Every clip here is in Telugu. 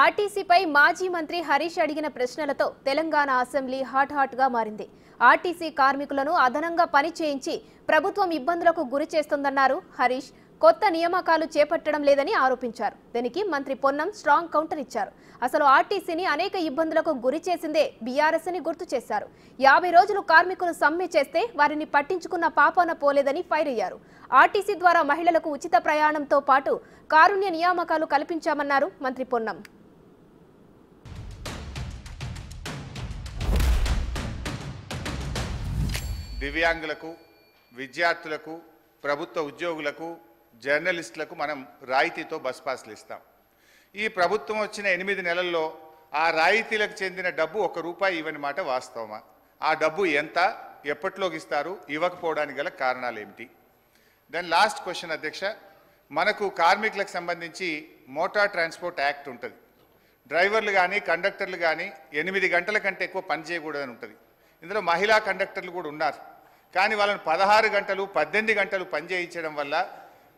ఆర్టీసీపై మాజీ మంత్రి హరీష్ అడిగిన ప్రశ్నలతో తెలంగాణ అసెంబ్లీ హాట్ గా మారింది. ఆర్టీసీ కార్మికులను అదనంగా పని చేయించి ప్రభుత్వం ఇబ్బందులకు గురి చేస్తుందన్నారు హరీష్. కొత్త నియామకాలు చేపట్టడం లేదని ఆరోపించారు. దీనికి మంత్రి పొన్నం స్ట్రాంగ్ కౌంటర్ ఇచ్చారు. అసలు ఆర్టీసీని అనేక ఇబ్బందులకు గురి చేసిందే బీఆర్ఎస్ అని గుర్తు చేశారు. 50 రోజులు కార్మికులు సమ్మె చేస్తే వారిని పట్టించుకున్న పాపాన పోలేదని ఫైర్ అయ్యారు. ఆర్టీసీ ద్వారా మహిళలకు ఉచిత ప్రయాణంతో పాటు కారుణ్య నియామకాలు కల్పించామన్నారు మంత్రి పొన్నం. దివ్యాంగులకు, విద్యార్థులకు, ప్రభుత్వ ఉద్యోగులకు, జర్నలిస్టులకు మనం రాయితీతో బస్ పాస్లు ఇస్తాం. ఈ ప్రభుత్వం వచ్చిన 8 నెలల్లో ఆ రాయితీలకు చెందిన డబ్బు ₹1 ఇవ్వని మాట వాస్తవమా? ఆ డబ్బు ఎంత, ఎప్పటిలోకి ఇస్తారు, ఇవ్వకపోవడానికి గల కారణాలు ఏమిటి? దెన్ లాస్ట్ క్వశ్చన్ అధ్యక్ష, మనకు కార్మికులకు సంబంధించి మోటార్ ట్రాన్స్పోర్ట్ యాక్ట్ ఉంటుంది. డ్రైవర్లు కానీ కండక్టర్లు కానీ 8 గంటల కంటే ఎక్కువ పని చేయకూడదని ఉంటుంది. ఇందులో మహిళా కండక్టర్లు కూడా ఉన్నారు. కానీ వాళ్ళని 16 గంటలు 18 గంటలు పని చేయించడం వల్ల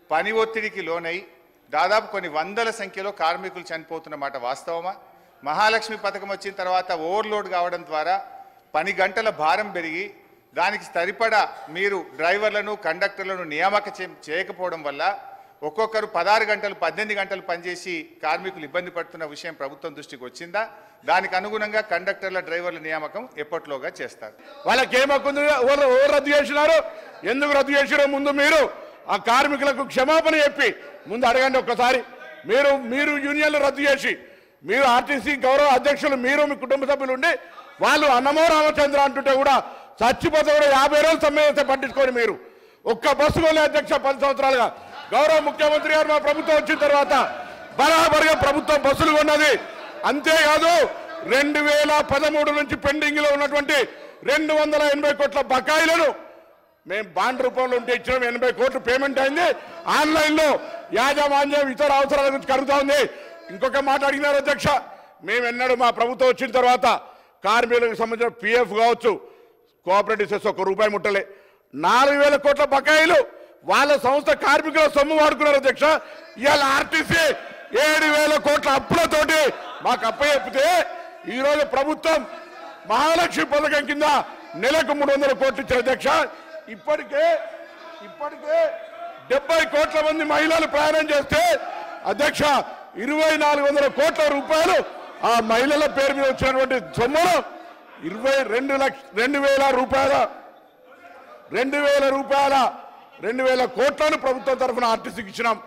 పని ఒత్తిడికి లోనై దాదాపు కొన్ని వందల సంఖ్యలో కార్మికులు చనిపోతున్నమాట వాస్తవమా? మహాలక్ష్మి పథకం వచ్చిన తర్వాత ఓవర్లోడ్ కావడం ద్వారా పని గంటల భారం పెరిగి దానికి సరిపడా మీరు డ్రైవర్లను కండక్టర్లను నియామక చేయకపోవడం వల్ల ఒక్కొక్కరు 16 గంటలు 18 గంటలు పనిచేసి కార్మికులు ఇబ్బంది పడుతున్న విషయం ప్రభుత్వం దృష్టికి వచ్చిందా? దానికి అనుగుణంగా కండక్టర్ల డ్రైవర్ల నియామకం ఎప్పట్లోగా చేస్తారు. వాళ్ళకి ఏమవుతుంది? ఎవరు రద్దు చేసినారు, ఎందుకు రద్దు చేసినారో ముందు మీరు ఆ కార్మికులకు క్షమాపణ చెప్పి ముందు అడగండి ఒక్కసారి. మీరు యూనియన్లు రద్దు చేసి మీరు ఆర్టీసీ గౌరవ అధ్యక్షులు మీరు మీ కుటుంబ సభ్యులు ఉండి వాళ్ళు అన్నమో రామచంద్ర అంటుంటే కూడా చచ్చిపోతే కూడా 50 రోజులు సమ్మె పట్టించుకొని మీరు ఒక్క బస్సు కొనే అధ్యక్ష 10 సంవత్సరాలుగా గౌరవ ముఖ్యమంత్రి గారు మా ప్రభుత్వం వచ్చిన తర్వాత బరాబరిగా ప్రభుత్వం బస్సులు కొన్నది. అంతేకాదు 2013 నుంచి పెండింగ్ లో ఉన్నటువంటి 280 కోట్ల బకాయిలను మేము బాండ్ రూపంలో ఉంటే ఇచ్చిన 80 కోట్లు పేమెంట్ అయింది. ఆన్లైన్ లో యాజమాన్యం ఇతర అవసరాల గురించి కలుగుతా ఉంది. ఇంకొక మాట అడిగినారు అధ్యక్ష, మేము ఎన్నడూ మా ప్రభుత్వం వచ్చిన తర్వాత కార్మికులకు సంబంధించిన PF కావచ్చు, కోఆపరేటివ్ సెస్ ₹1 ముట్టలే. 4000 కోట్ల బకాయిలు వాళ్ళ సంస్థ కార్మికుల సొమ్ము వాడుకున్నారు అధ్యక్ష. ఇవాళ ఆర్టీసీ 7000 కోట్ల అప్పులతోటి మాకు అప్పచెప్పితే ఈరోజు ప్రభుత్వం మహాలక్ష్మి పథకం కింద నెలకు 300 కోట్లు ఇచ్చారు అధ్యక్ష. ఇప్పటికే 70 కోట్ల మంది మహిళలు ప్రయాణం చేస్తే అధ్యక్ష 2400 కోట్ల రూపాయలు ఆ మహిళల పేరు మీద వచ్చినటువంటి సొమ్మును 2,000 కోట్లను ప్రభుత్వం తరఫున ఆర్టీసీకి ఇచ్చినాం.